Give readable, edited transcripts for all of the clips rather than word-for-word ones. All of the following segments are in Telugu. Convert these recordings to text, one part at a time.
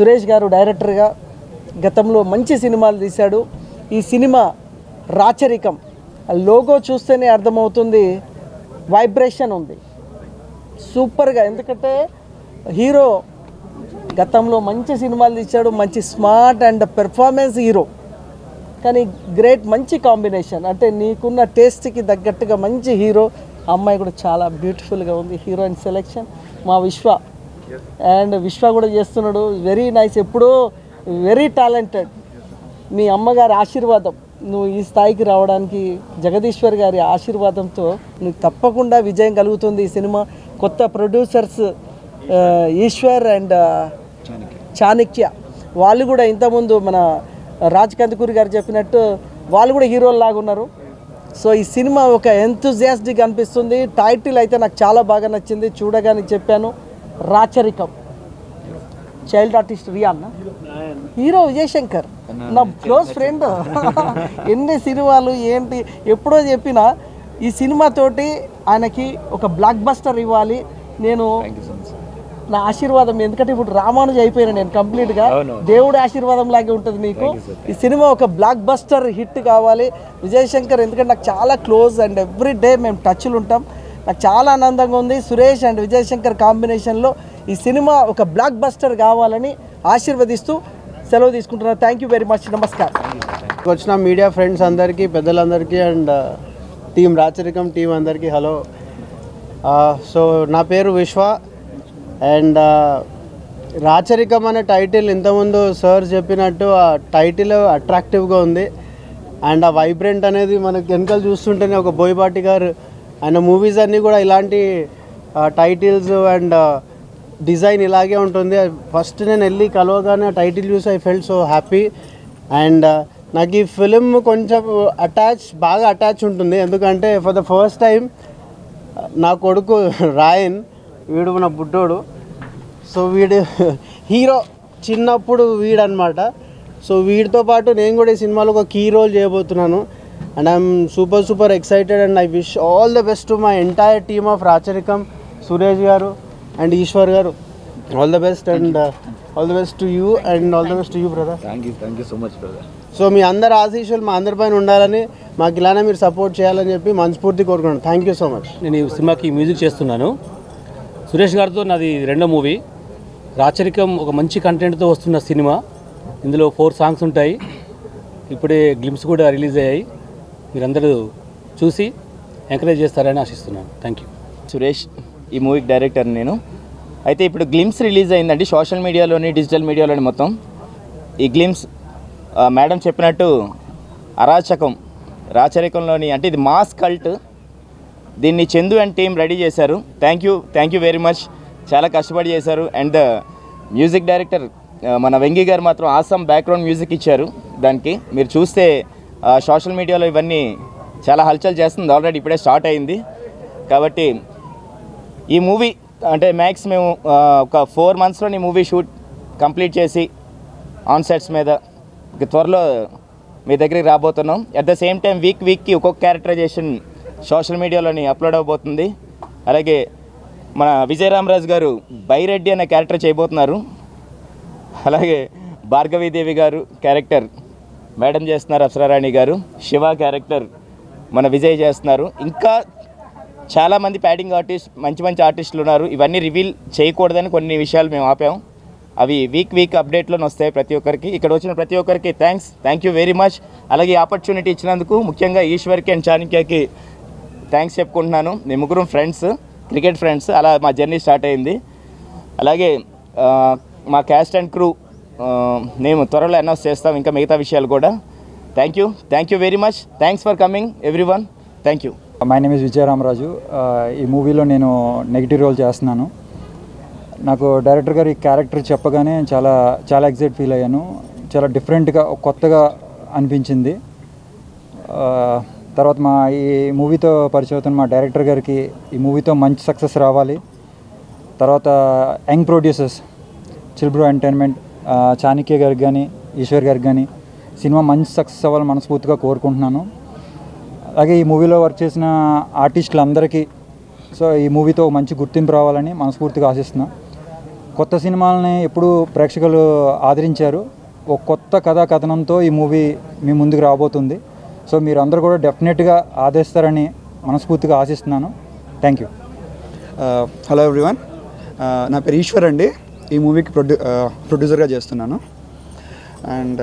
సురేష్ గారు డైరెక్టర్గా గతంలో మంచి సినిమాలు తీశాడు. ఈ సినిమా రాచరికం లోగో చూస్తేనే అర్థమవుతుంది, వైబ్రేషన్ ఉంది సూపర్గా. ఎందుకంటే హీరో గతంలో మంచి సినిమాలు తీశాడు, మంచి స్మార్ట్ అండ్ పెర్ఫార్మెన్స్ హీరో, కానీ గ్రేట్ మంచి కాంబినేషన్. అంటే నీకున్న టేస్ట్కి తగ్గట్టుగా మంచి హీరో. అమ్మాయి కూడా చాలా బ్యూటిఫుల్గా ఉంది. హీరోయిన్ సెలెక్షన్ మా విశ్వ, అండ్ విశ్వ కూడా చేస్తున్నాడు వెరీ నైస్. ఎప్పుడూ వెరీ టాలెంటెడ్. మీ అమ్మగారి ఆశీర్వాదం, నువ్వు ఈ స్థాయికి రావడానికి జగదీశ్వర్ గారి ఆశీర్వాదంతో నీకు తప్పకుండా విజయం కలుగుతుంది. ఈ సినిమా కొత్త ప్రొడ్యూసర్స్ ఈశ్వర్ అండ్ చాణక్య, వాళ్ళు కూడా ఇంతకుముందు మన రాజ్ కందుకూరి గారు చెప్పినట్టు వాళ్ళు కూడా హీరోల్లాగా ఉన్నారు. సో ఈ సినిమా ఒక ఎంతూజియాస్టిక్ అనిపిస్తుంది. టైటిల్ అయితే నాకు చాలా బాగా నచ్చింది. చూడగానే చెప్పాను, Racharikam. Child artist Riyan, hero Vijay Shankar నా క్లోజ్ ఫ్రెండ్. ఎన్ని సినిమాలు ఏంటి ఎప్పుడో చెప్పిన ఈ సినిమాతోటి ఆయనకి ఒక బ్లాక్ బస్టర్ ఇవ్వాలి. నేను నా ఆశీర్వాదం, ఎందుకంటే ఇప్పుడు రామానుజ అయిపోయినా నేను కంప్లీట్గా, దేవుడి ఆశీర్వాదం లాగే ఉంటుంది నీకు. ఈ సినిమా ఒక బ్లాక్ బస్టర్ హిట్ కావాలి. విజయ్ శంకర్ ఎందుకంటే నాకు చాలా క్లోజ్ అండ్ ఎవ్రీ డే మేము టచ్లు ఉంటాం. నాకు చాలా ఆనందంగా ఉంది. సురేష్ అండ్ విజయ్ శంకర్ కాంబినేషన్లో ఈ సినిమా ఒక బ్లాక్ బస్టర్ కావాలని ఆశీర్వదిస్తూ సెలవు తీసుకుంటున్నాను. Thank you very much. నమస్కారం. వచ్చిన మీడియా ఫ్రెండ్స్ అందరికీ, పెద్దలందరికీ అండ్ టీం రాచరికం టీం అందరికీ హలో. సో నా పేరు విశ్వ అండ్ రాచరికం అనే టైటిల్ ఇంతకుముందు సార్ చెప్పినట్టు ఆ టైటిల్ అట్రాక్టివ్గా ఉంది. అండ్ ఆ వైబ్రెంట్ అనేది మనకు వెనకాల చూస్తుంటేనే ఒక బోయపాటి గారు ఆయన మూవీస్ అన్నీ కూడా ఇలాంటి టైటిల్స్ అండ్ డిజైన్ ఇలాగే ఉంటుంది. ఫస్ట్ నేను వెళ్ళి కలవగానే ఆ టైటిల్ చూసి I felt so happy. And నాకు ఈ ఫిలిం కొంచెం బాగా అటాచ్ ఉంటుంది. ఎందుకంటే ఫర్ ద ఫస్ట్ టైం నా కొడుకు రాయన్, వీడు నా బుడ్డోడు, సో వీడు హీరో చిన్నప్పుడు వీడనమాట. సో వీడితో పాటు నేను కూడా ఈ సినిమాలో ఒక కీ రోల్ చేయబోతున్నాను. And I'm super excited and I wish all the best to my entire team of Racharikam, Suresh garu and Eshwar garu. All the best and all the best to you and all the best to you brother. Thank you so much brother. So మీ అందరి ఆశీస్సులు మా అందరిపైన ఉండాలని, మాకు ఇలానే మీరు సపోర్ట్ చేయాలని చెప్పి మనస్ఫూర్తి కోరుకున్నాను. Thank you so much. నేను ఈ సినిమాకి మ్యూజిక్ చేస్తున్నాను. సురేష్ గారితో నాది రెండో మూవీ. రాచరికం ఒక మంచి కంటెంట్తో వస్తున్న సినిమా. ఇందులో 4 సాంగ్స్ ఉంటాయి. ఇప్పుడే గ్లిమ్స్ కూడా రిలీజ్ అయ్యాయి. మీరందరూ చూసి ఎంకరేజ్ చేస్తారని ఆశిస్తున్నాను. Thank you. సురేష్, ఈ మూవీకి డైరెక్టర్ నేను. అయితే ఇప్పుడు గ్లిమ్స్ రిలీజ్ అయిందండి సోషల్ మీడియాలోని, డిజిటల్ మీడియాలోని మొత్తం. ఈ గ్లిమ్స్ మేడం చెప్పినట్టు రాచరికంలోని అంటే ఇది మాస్ కల్ట్. దీన్ని చందు అండ్ టీం రెడీ చేశారు. Thank you very much. చాలా కష్టపడి చేశారు. అండ్ ద మ్యూజిక్ డైరెక్టర్ మన వెంగి గారు మాత్రం ఆసమ్ బ్యాక్గ్రౌండ్ మ్యూజిక్ ఇచ్చారు. దానికి మీరు చూస్తే సోషల్ మీడియాలో ఇవన్నీ చాలా హల్చల్ చేస్తుంది. ఆల్రెడీ ఇప్పుడే స్టార్ట్ అయింది. కాబట్టి ఈ మూవీ అంటే మ్యాక్స్ మేము ఒక 4 monthsలో ఈ మూవీ షూట్ కంప్లీట్ చేసి ఆన్ సెట్స్ మీద త్వరలో మీ దగ్గరికి రాబోతున్నాం. అట్ ద సేమ్ టైం వీక్కి ఒక్కొక్క క్యారెక్టరైజేషన్ సోషల్ మీడియాలోని అప్లోడ్ అవబోతుంది. అలాగే మన విజయరామరాజు గారు బైరెడ్డి అనే క్యారెక్టర్ చేయబోతున్నారు. అలాగే భార్గవీదేవి గారు క్యారెక్టర్ మేడం చేస్తున్నారు, అప్సరారాణి గారు. శివ క్యారెక్టర్ మన విజయ్ చేస్తున్నారు. ఇంకా చాలామంది ప్యాడింగ్ మంచి ఆర్టిస్టులు ఉన్నారు. ఇవన్నీ రివీల్ చేయకూడదని కొన్ని విషయాలు మేము ఆపాము. అవి వీక్ అప్డేట్లోనే వస్తాయి ప్రతి ఒక్కరికి. ఇక్కడ వచ్చిన ప్రతి ఒక్కరికి థ్యాంక్ యూ వెరీ మచ్. అలాగే ఆపర్చునిటీ ఇచ్చినందుకు ముఖ్యంగా ఈశ్వర్కి అండ్ చాణక్యకి థ్యాంక్స్ చెప్పుకుంటున్నాను. మేము ముగ్గురం ఫ్రెండ్స్, క్రికెట్ ఫ్రెండ్స్. అలా మా జర్నీ స్టార్ట్ అయింది. అలాగే మా క్యాస్ట్ అండ్ క్రూ మేము త్వరలో అనౌన్స్ చేస్తాం ఇంకా మిగతా విషయాలు కూడా. Thank you very much. Thanks for coming everyone. Thank you. My name is Vijayaramaraju. ఈ మూవీలో నేను నెగిటివ్ రోల్ చేస్తున్నాను. నాకు డైరెక్టర్ గారు ఈ క్యారెక్టర్ చెప్పగానే చాలా ఎక్సైట్ ఫీల్ అయ్యాను. చాలా డిఫరెంట్గా కొత్తగా అనిపించింది. తర్వాత ఈ మూవీతో పరిచయం అవుతున్న మా డైరెక్టర్ గారికి ఈ మూవీతో మంచి సక్సెస్ రావాలి. తర్వాత young producers chill bro entertainment, Chanakya గారికి కానీ ఈశ్వర్ గారికి కానీ సినిమా మంచి సక్సెస్ అవ్వాలని మనస్ఫూర్తిగా కోరుకుంటున్నాను. అలాగే ఈ మూవీలో వర్క్ చేసిన ఆర్టిస్టులందరికీ ఈ మూవీతో మంచి గుర్తింపు రావాలని మనస్ఫూర్తిగా ఆశిస్తున్నాను. కొత్త సినిమాలని ఎప్పుడు ప్రేక్షకులు ఆదరించారు. ఒక కొత్త కథా కథనంతో ఈ మూవీ మీ ముందుకు రాబోతుంది. సో మీరు అందరూ కూడా డెఫినెట్గా ఆదరిస్తారని మనస్ఫూర్తిగా ఆశిస్తున్నాను. Thank you. హలో ఎవ్రీవన్, నా పేరు ఈశ్వర్ అండి. ఈ మూవీకి ప్రొడ్యూసర్గా చేస్తున్నాను. అండ్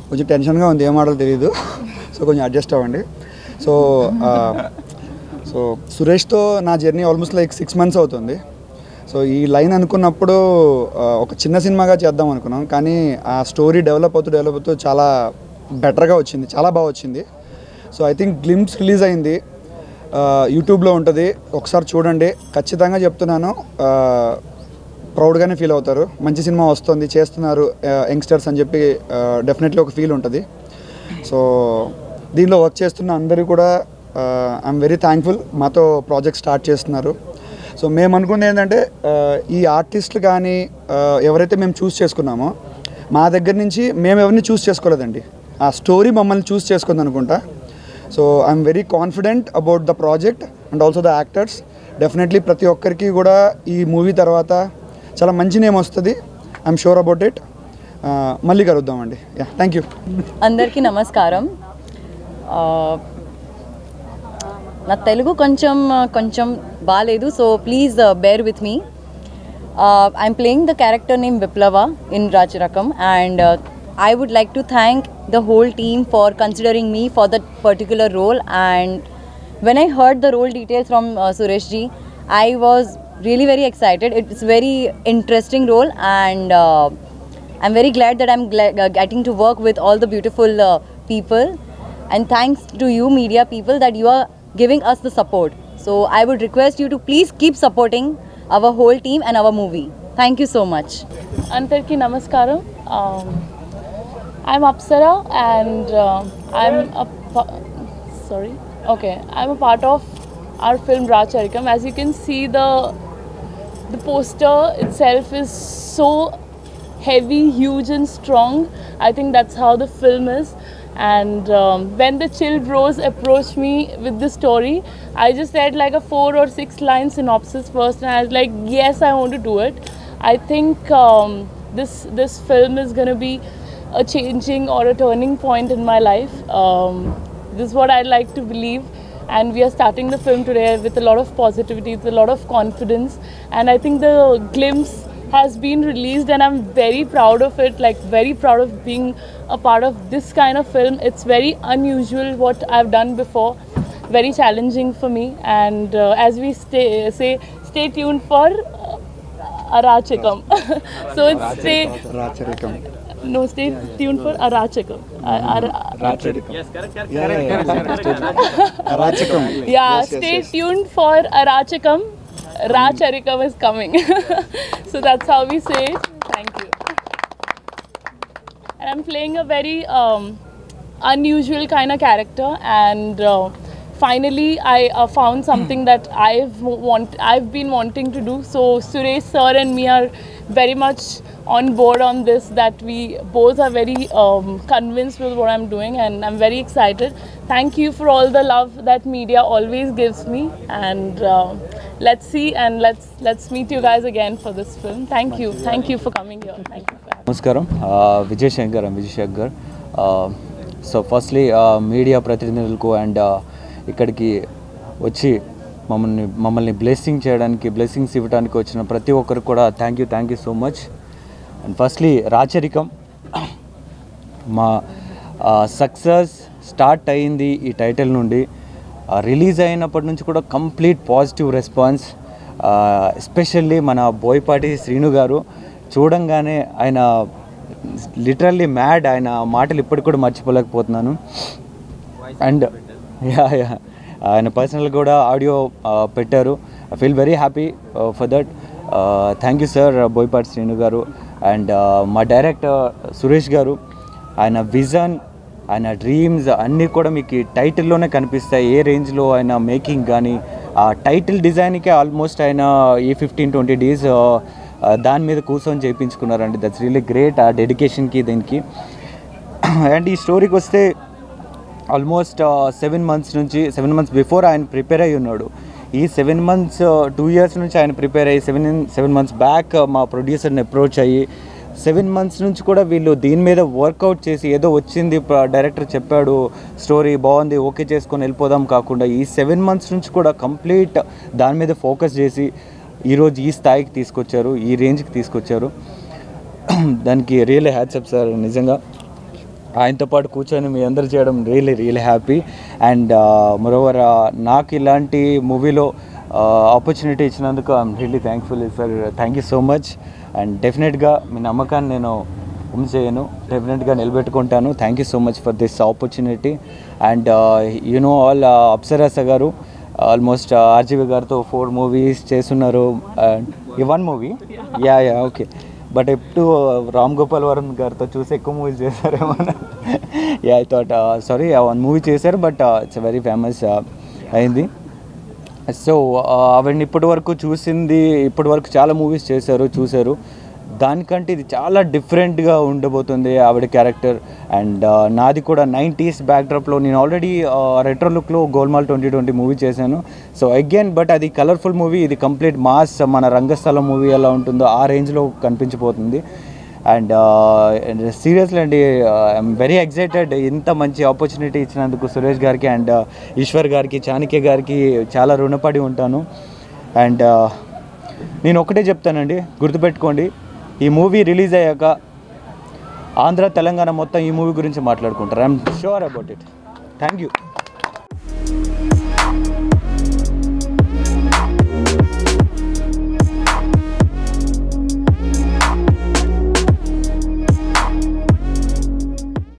కొంచెం టెన్షన్గా ఉంది, ఏం ఆడాలో తెలియదు. సో కొంచెం అడ్జస్ట్ అవ్వండి. సో సురేష్తో నా జర్నీ ఆల్మోస్ట్ లైక్ 6 months అవుతుంది. సో ఈ లైన్ అనుకున్నప్పుడు ఒక చిన్న సినిమాగా చేద్దాం అనుకున్నాం, కానీ ఆ స్టోరీ డెవలప్ అవుతూ చాలా బెటర్గా వచ్చింది, చాలా బాగా వచ్చింది. So I think glimpse release అయింది, యూట్యూబ్లో ఉంటుంది, ఒకసారి చూడండి. ఖచ్చితంగా చెప్తున్నాను, ప్రౌడ్గానే ఫీల్ అవుతారు. మంచి సినిమా వస్తుంది, చేస్తున్నారు యంగ్స్టర్స్ అని చెప్పి డెఫినెట్లీ ఒక ఫీల్ ఉంటుంది. సో దీనిలో వర్క్ చేస్తున్న అందరికీ కూడా ఐఎమ్ వెరీ థ్యాంక్ఫుల్, మాతో ప్రాజెక్ట్ స్టార్ట్ చేస్తున్నారు. సో మేము అనుకున్నది ఏంటంటే, ఈ ఆర్టిస్టులు కానీ ఎవరైతే మేము చూస్ చేసుకున్నామో, మా దగ్గర నుంచి మేము ఎవరిని చూస్ చేసుకోలేదండి, ఆ స్టోరీ మమ్మల్ని చూస్ చేసుకుంది అనుకుంటా. So I'm very confident about the project and also the actors. Definitely ప్రతి ఒక్కరికి కూడా ఈ మూవీ తర్వాత చాలా మంచి నేమ్ వస్తుంది. I'm sure about it. మళ్ళీ కలుద్దామండి. Yeah, thank you. అందరికీ నమస్కారం. నా తెలుగు కొంచెం బాగాలేదు, so please bear with me. I'm playing the character name Viplava in Racharikam, and I would like to thank the whole team for considering me for that particular role. And when I heard the role details from Suresh ji, I was really very excited. It's a very interesting role, and I'm very glad that I'm getting to work with all the beautiful people. And thanks to you media people that you are giving us the support. So I would request you to please keep supporting our whole team and our movie. Thank you so much. Antarki namaskaram. I'm Apsara, and I'm a part of our film Racharikam. As you can see, the poster itself is so heavy, huge and strong. I think that's how the film is. And when the Chill Bros approached me with the story, I just said like a 4 or 6 line synopsis first, and I was like, yes, I want to do it. I think this film is going to be a changing or a turning point in my life. This is what I like to believe, and we are starting the film today with a lot of positivity, with a lot of confidence, and I think the glimpse has been released, and I'm very proud of it, like very proud of being a part of this kind of film. It's very unusual what I've done before, very challenging for me, and as we stay tuned for Arachikam. So it's stay tuned for Arachikam. Yes, Arachikam. Yeah, stay tuned for Arachikam. Racharikam is coming. So that's how we say it. Thank you. And I'm playing a very unusual kind of character, and finally I found something that I've been wanting to do. So Suresh sir and me are very much on board on this, that we both are very convinced with what I'm doing, and I'm very excited. Thank you for all the love that media always gives me, and let's see, and let's meet you guys again for this film. Thank you for coming here. Thank you for having me. నమస్కారం, Vijay Shankar. So firstly media ప్రతినిధులకు అండ్ ఇక్కడికి వచ్చి మమ్మల్ని బ్లెస్సింగ్స్ ఇవ్వడానికి వచ్చిన ప్రతి ఒక్కరికి కూడా thank you so much. And firstly Racharikam మా సక్సెస్ స్టార్ట్ అయింది ఈ టైటిల్ నుండి. రిలీజ్ అయినప్పటి నుంచి కూడా కంప్లీట్ పాజిటివ్ రెస్పాన్స్. ఎస్పెషల్లీ మన బోయపాటి శ్రీను గారు చూడంగానే ఆయన లిటరల్లీ మ్యాడ్. ఆయన మాటలు ఇప్పటికి కూడా మర్చిపోలేకపోతున్నాను. అండ్ ఆయన పర్సనల్ కూడా ఆడియో పెట్టారు. I feel very happy for that. Thank you sir Boyapati Srinu గారు. అండ్ మా డైరెక్టర్ సురేష్ గారు, ఆయన విజన్, ఆయన డ్రీమ్స్ అన్నీ కూడా మీకు టైటిల్లోనే కనిపిస్తాయి. ఏ రేంజ్లో ఆయన మేకింగ్ కానీ ఆ టైటిల్ డిజైన్కే ఆల్మోస్ట్ ఆయన ఈ 15-20 days దాని మీద కూర్చొని చేయించుకున్నారండి. దట్స్ రియల్లీ గ్రేట్ ఆ డెడికేషన్కి దీనికి. అండ్ ఈ స్టోరీకి వస్తే ఆల్మోస్ట్ 7 months బిఫోర్ ఆయన ప్రిపేర్ అయ్యి ఉన్నాడు. ఈ 7 months 2 years నుంచి ఆయన ప్రిపేర్ అయ్యి 7 months బ్యాక్ మా ప్రొడ్యూసర్ని అప్రోచ్ అయ్యి 7 months నుంచి కూడా వీళ్ళు దీని మీద వర్కౌట్ చేసి ఏదో వచ్చింది డైరెక్టర్ చెప్పాడు స్టోరీ బాగుంది ఓకే చేసుకొని వెళ్ళిపోదాం కాకుండా ఈ 7 months నుంచి కూడా కంప్లీట్ దాని మీద ఫోకస్ చేసి ఈరోజు ఈ స్థాయికి తీసుకొచ్చారు, ఈ రేంజ్కి తీసుకొచ్చారు. దానికి రియల్లీ హ్యాట్సప్ సార్. నిజంగా ఆయనతో పాటు కూర్చొని మీ అందరు చేయడం రియల్లీ హ్యాపీ. అండ్ మరోవర్ నాకు ఇలాంటి మూవీలో ఆపర్చునిటీ ఇచ్చినందుకు I'm really thankful sir. Thank you so much. And డెఫినెట్గా మీ నమ్మకాన్ని నేను చేయను, డెఫినెట్గా నిలబెట్టుకుంటాను. Thank you so much for this opportunity. And you know all అప్సరాస గారు ఆల్మోస్ట్ ఆర్జీవి గారితో 4 movies చేస్తున్నారు. ఈ 1 movie యా ఓకే. బట్ ఎప్పుడు రామ్ గోపాల్ వర్మ గారితో చూసి ఎక్కువ మూవీస్ చేశారేమో. ఐ థాట్ సారీ 1 movie చేశారు, బట్ ఇట్స్ వెరీ ఫేమస్ అయింది. సో ఆవిడని ఇప్పటి వరకు చూసింది, ఇప్పటి వరకు చాలా మూవీస్ చూశారు. దానికంటే ఇది చాలా డిఫరెంట్గా ఉండబోతుంది ఆవిడ క్యారెక్టర్. అండ్ నాది కూడా 90s బ్యాక్డ్రాప్లో నేను ఆల్రెడీ రెట్రో లుక్లో గోల్మాల్ 2020 మూవీ చేశాను. సో అగైన్ బట్ అది కలర్ఫుల్ మూవీ, ఇది కంప్లీట్ మాస్, మన రంగస్థలం మూవీ ఎలా ఉంటుందో ఆ రేంజ్లో కనిపించిపోతుంది. అండ్ సీరియస్లీ అండి ఐఎమ్ వెరీ ఎక్సైటెడ్. ఇంత మంచి ఆపర్చునిటీ ఇచ్చినందుకు సురేష్ గారికి అండ్ ఈశ్వర్ గారికి, చాణక్య గారికి చాలా రుణపడి ఉంటాను. అండ్ నేను ఒకటే చెప్తానండి, గుర్తుపెట్టుకోండి, ఈ మూవీ రిలీజ్ అయ్యాక ఆంధ్ర తెలంగాణ మొత్తం ఈ మూవీ గురించి మాట్లాడుకుంటారు. I'm sure about it. Thank you.